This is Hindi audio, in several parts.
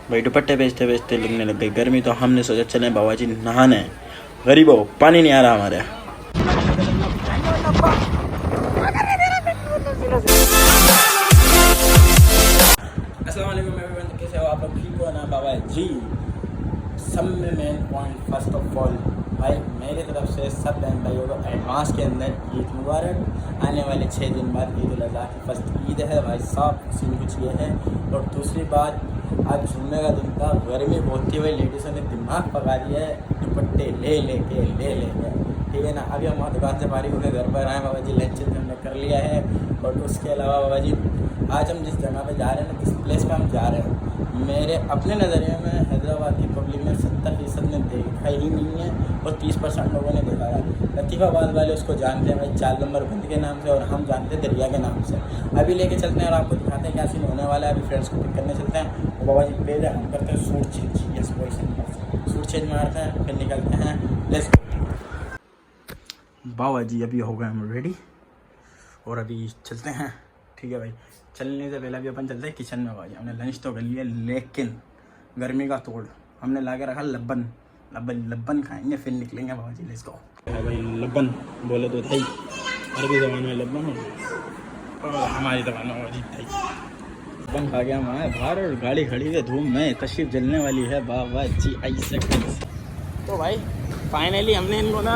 भाई दुपट्टे बेचते बेचते लगने लग गई गर्मी, तो हमने सोचा चलें बाबा जी नहाने। गरीबों पानी नहीं आ रहा हमारे। अस्सलाम वालेकुम एवरीवन, कैसे हो आप लोग? ठीक हो ना बाबा जी? सब में main point first of all भाई मेरी तरफ से सब बहन भाइयों को एडवांस के अंदर ईद मुबारक। आने वाले 6 दिन बाद ईद उल अज़हा की फर्स्ट ईद है भाई साहब, सीन कुछ ये है। और दूसरी बात, आज जुम्मे का दिन था, गर्मी बहुत थी भाई, लेडीज़ों ने दिमाग पका दिया है दुपट्टे ले लेके ठीक है ना। अभी हम वहाँ दुकान से फारिग होकर घर पर आए बाबा जी, लंच हमने कर लिया है। और उसके अलावा बाबा जी आज हम जिस जगह पे जा रहे हैं ना, जिस प्लेस पे हम जा रहे हैं, मेरे अपने नज़रिए में हैदराबाद की पब्लिक में 70% ने देखा ही नहीं है और 30% लोगों ने देखा है। लतीफ़ाबाद वाले उसको जानते हैं भाई 4 नंबर बंद के नाम से, और हम जानते हैं दरिया के नाम से। अभी लेके चलते हैं और आपको दिखाते हैं क्या सीन होने वाला है। अभी फ्रेंड्स को पिक करने चलते हैं और बाबा जी पे हम करते हैं सूट चेंज। यस वही सूट चेंज मारते हैं, फिर निकलते हैं। लेट्स बाबा जी अभी हो गए हम रेडी और अभी चलते हैं। ठीक है भाई, चलने से पहले अभी अपन चलते हैं किचन में। भाई हमने लंच तो कर लिया, लेकिन गर्मी का तोड़ हमने ला के रखा लब्बन खाएंगे, फिर निकलेंगे बाबा जी। Let's go. भाई लब्बन बोले तो भाई अरबी ज़बान में लब्बन हो, और हमारी ज़बान में बाबा जी भाई लब्बन खा गया हम आए बाहर, और गाड़ी खड़ी है धूम में, तशरीफ जलने वाली है बाबा जी ऐसे। तो भाई फाइनली हमने इनको ना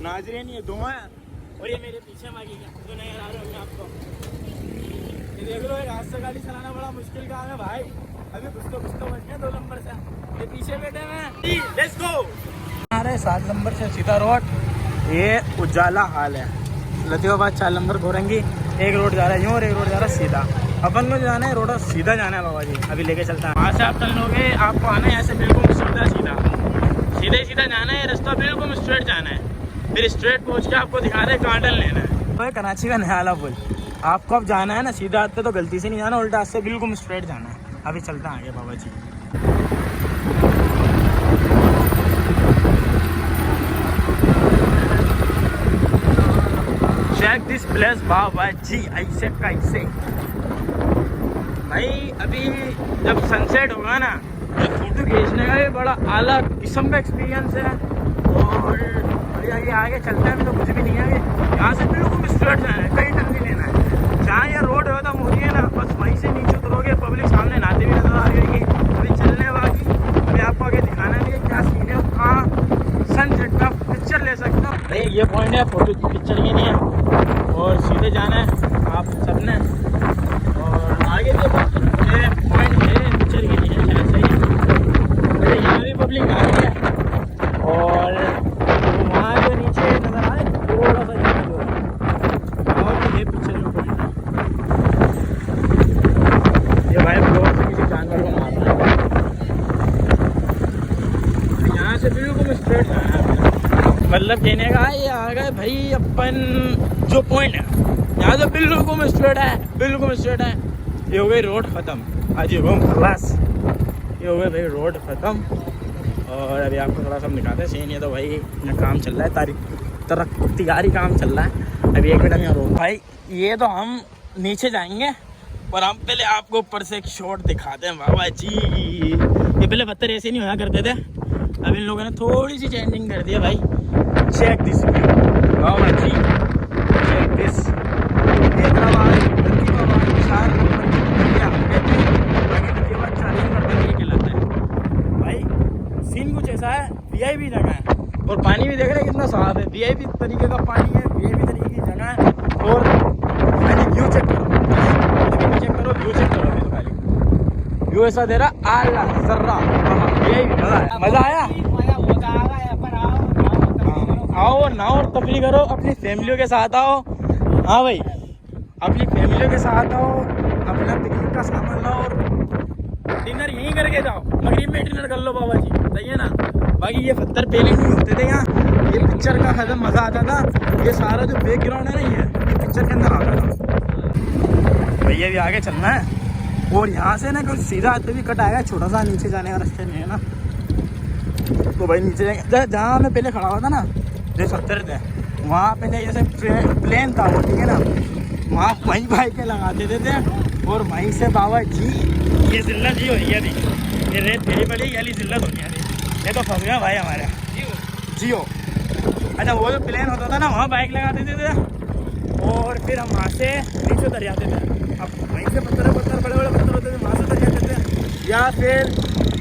नाजरीन ये दो हैं, और ये मेरे पीछे मांगी जो नहीं आ रहे आपको देख लो। रात से गाड़ी चलाना बड़ा मुश्किल काम है भाई। अभी कुछ तो बच गए 2 नंबर से, ये पीछे बैठे हैं। Let's go. आ रहे 7 नंबर से सीधा रोड, ये उजाला हाल है। लतीफ़ाबाद 4 नंबर घोरंगी, एक रोड जा रहा है यूँ और एक रोड जा रहा है सीधा। अपन को जाना है रोड सीधा जाना है बाबा जी, अभी लेके चलता है। वहाँ से आप चल लोगे, आपको आना है ऐसे बिल्कुल सीधा जाना है, रास्ता बिल्कुल स्ट्रेट जाना है। फिर स्ट्रेट पहुँच के आपको दिखा रहे गार्डन लेना है। तो कराची का नयाला पुल, आपको अब जाना है ना सीधा हाथ तो गलती से नहीं जाना, उल्टा हाथ से बिल्कुल स्ट्रेट जाना है। अभी चलते हैं आगे बाबा जी। चेक दिस प्लेस बाबा जी, ऐसे कैसे भाई। अभी जब सनसेट होगा ना, तो फोटो खींचने का भी बड़ा आला किस्म का एक्सपीरियंस है। और अभी आगे चलते हैं, अभी तो कुछ भी नहीं है। यहाँ से बिल्कुल स्ट्रेट जाना है, कहीं टर्न नहीं लेना है। जहाँ ये रोड खत्म हो रही है ना, बस वहीं से नीचे उतरोगे, पब्लिक सामने नहाते हुए नजर आ रही होगी। अभी चलने बाकी, अभी आपको आगे दिखाना है क्या सीन है, कहाँ सनसेट का पिक्चर ले सकते हो। भाई ये पॉइंट है फोटो की, पिक्चर की नहीं है, और सीधे जाना है आप सबने। और आगे जो पॉइंट है पिक्चर की नहीं है, शायद सही है। यहाँ भी पब्लिक आ रही है, और वहाँ जो नीचे नजर आ रहा है थोड़ा सा पिक्चर में पॉइंट है। ये भाई ब्लॉक से किसी जानवर को मार रहा है। यहाँ से बिल्कुल स्ट्रेट जाना है, मतलब कहने का ये आ गए भाई अपन जो पॉइंट है यहाँ से बिल्कुल स्ट्रेट है। ये हो गई रोड ख़त्म। आज ये खलास, ये हो गई भाई रोड ख़त्म। और अभी आपको थोड़ा सा दिखाते हैं सीन। ये तो भाई यहाँ काम चल रहा है, तैयारी काम चल रहा है। अभी 1 मिनट यहाँ रोक भाई। ये तो हम नीचे जाएंगे और हम पहले आपको ऊपर से एक शॉट दिखाते हैं बाबा जी। ये पहले पत्थर ऐसे नहीं होया करते थे, अब इन लोगों ने थोड़ी सी चेंजिंग कर दी है भाई। चेक दिस बाबा जी, चेक दिस। सीन कुछ ऐसा है, वीआईपी जगह है, और पानी भी देख रहे हैं कितना साफ है। वीआईपी तरीके का पानी है, वीआईपी तरीके की जगह है। और खाली व्यू चेक करो, व्यू चेक करो तो खाली व्यू ऐसा दे रहा आला जर्रा। वीआईपी मजा आया। आओ नाओ और तफरी करो, अपनी फैमिलियों के साथ आओ। हाँ भाई, अपनी फैमिलियों के साथ आओ, अपना पिकनिक का सामान लाओ और डिनर यहीं करके जाओ। मगरिब में डिनर कर लो बाबा जी, सही है ना। बाकी ये पत्थर पहले नहीं होते थे यहाँ, ये पिक्चर का खत्म मज़ा आता था। ये सारा जो बैकग्राउंड है ना, ये पिक्चर के अंदर आता था। भैया भी आगे चलना है, और यहाँ से ना कुछ सीधा आते भी कट आएगा, छोटा सा नीचे जाने का रास्ते नहीं है ना। तो भाई नीचे जाएंगे, जहाँ मैं पहले खड़ा हुआ था ना, जो 70 थे, वहाँ पहले जैसे प्लेन था वो, ठीक है ना। वहाँ वहीं बाइकें लगा देते थे और वहीं से बाबा जी ये जिल्लत ही हो रही है अभी, ये रेत गिरी पड़ी, ये वाली जिल्लत होनी है अभी। ये तो फंस गया भाई हमारा जियो। अच्छा वो जो प्लेन होता था ना, वहाँ बाइक लगा देते थे और फिर हम वहाँ से नीचे उतर जाते थे। अब वहीं से पत्थर बड़े बड़े पत्थर होते थे, वहाँ से उतर जाते थे, या फिर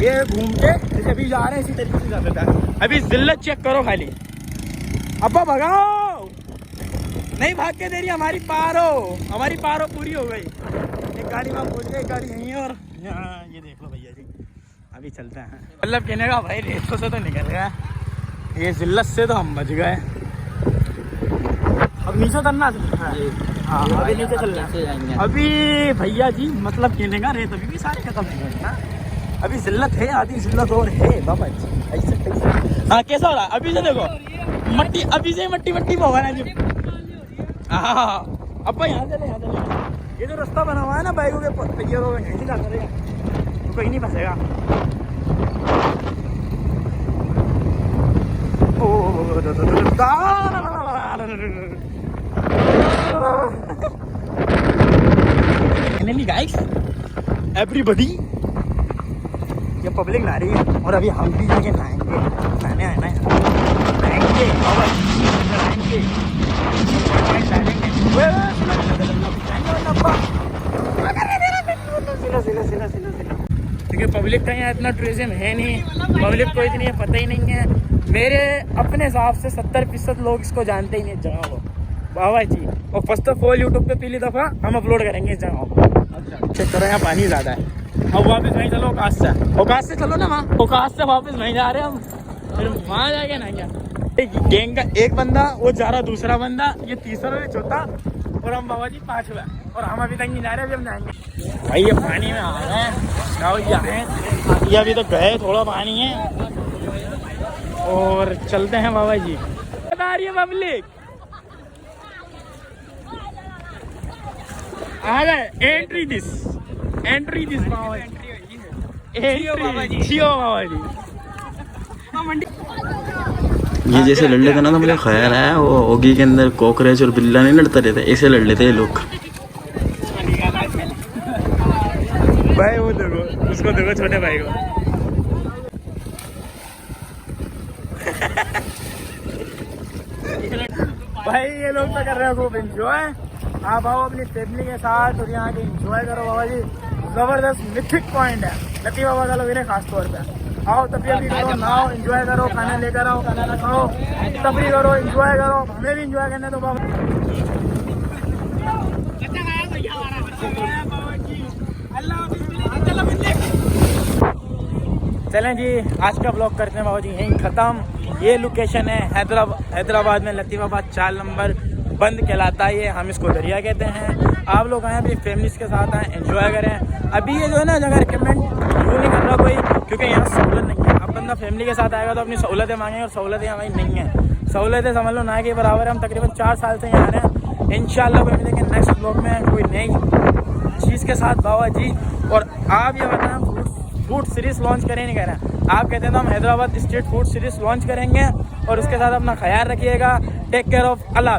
ये घूम के जैसे अभी जा रहे हैं इसी तरीके से जाते थे। अभी जिल्लत चेक करो खाली। अब्बा भगाओ, नहीं भाग के दे रही हमारी पारो पूरी हो गई। एक गाड़ी वहाँ पहुँच गई, एक गाड़ी यहीं है और यहाँ ये देख लो भैया जी। अभी चलते हैं, मतलब कहने का भाई रेतों से तो निकल गया, ये जिल्लत से तो हम बच गए। अब नीचे उतरना है। हाँ अभी नीचे चलना है अभी भैया जी, मतलब कहने का रेत अभी भी सारे खत्म नहीं हुए ना, अभी जिल्लत है, आधी जिल्लत और है बाबा जी। ऐसे हाँ कैसा हो रहा है अभी से, देखो मट्टी अभी से मट्टी में होगा ना जी। हाँ अब यहाँ चले, ये जो रास्ता बना हुआ है ना बाइकों के पहियों को यहीं से जाता रहेगा, तो कहीं नहीं फंसेगा। फाइनली गाइस एवरीबॉडी, ये पब्लिक नहा रही है और अभी हम भी जाके नहाएंगे। नहाने आए ना, नहाएंगे क्योंकि पब्लिक का यहाँ इतना टूरिज्म है नहीं, पब्लिक को इतनी पता ही नहीं है। मेरे अपने हिसाब से 70% लोग इसको जानते ही नहीं इस जगह को बाबा जी। और फर्स्ट ऑफ ऑल यूट्यूब पे पहली दफ़ा हम अपलोड करेंगे इस जगह को। चेक करो यहाँ पानी ज़्यादा है। अब वापस वहीं चलो, औकात से चलो ना, वहाँ औकात से वापस वहीं जा रहे हैं हम, फिर वहाँ जाके ना क्या गैंग का एक बंदा, वो जा रहा दूसरा बंदा, ये तीसरा और चौथा, और हम बाबा जी 5वां, और हम अभी तक नहीं जा रहे, अभी हम जाएंगे। भाई ये पानी में आ रहे हैं, ये अभी तो गए, थोड़ा पानी है और चलते हैं बाबा जी। बता रही है पब्लिक आ गए, एंट्री दिस बाबा जी। ये जैसे लड़ लेते ना, तो मुझे ख्याल आया वो ओगी के अंदर कॉकरोच और बिल्ला नहीं लड़ते रहते, ऐसे लड़ लेते हैं लोग। भाई वो देखो, उसको देखो छोटे भाई को। भाई ये लोग तो कर रहे हो खूब एंजॉय। आप आओ अपनी फैमिली के साथ और यहाँ के एंजॉय करो बाबा जी। जबरदस्त मिथिक पॉइंट है लती बाबा का, लोग खास तौर पे आओ, तफरी करो, नहाओ, एंजॉय करो, खाना लेकर आओ, खाना खाओ, तफरी करो, एंजॉय करो, हमें भी एंजॉय करने दो बाबा। चलें जी, आज का ब्लॉग करते हैं बाबा जी यहीं ख़त्म। ये लोकेशन है हैदराबाद में, लतीफ़ाबाद 4 नंबर बंद कहलाता है ये, हम इसको दरिया कहते हैं। आप लोग आएँ अपनी फैमिलीज़ के साथ आएँ, एंजॉय करें। अभी ये जो है ना जगह रिकमेंड क्यों नहीं कर रहा कोई, क्योंकि यहाँ सहूलत नहीं है। अब बंदा फैमिली के साथ आएगा तो अपनी सहूलतें मांगेंगे, और सहूलतें यहाँ नहीं है। सहूलतें समझ लो ना के बराबर है। हम तकरीबन 4 साल से यहाँ आ रहे हैं। इंशाल्लाह कोई मिलेंगे नेक्स्ट ब्लॉग में कोई नई चीज़ के साथ बाबा जी। और आप ये बताएं फूड सीरीज़ लॉन्च करें नहीं करें, आप कहते हैं तो हम Hyderabad street food series launch करेंगे। और उसके साथ अपना ख्याल रखिएगा। Take care of, Allah.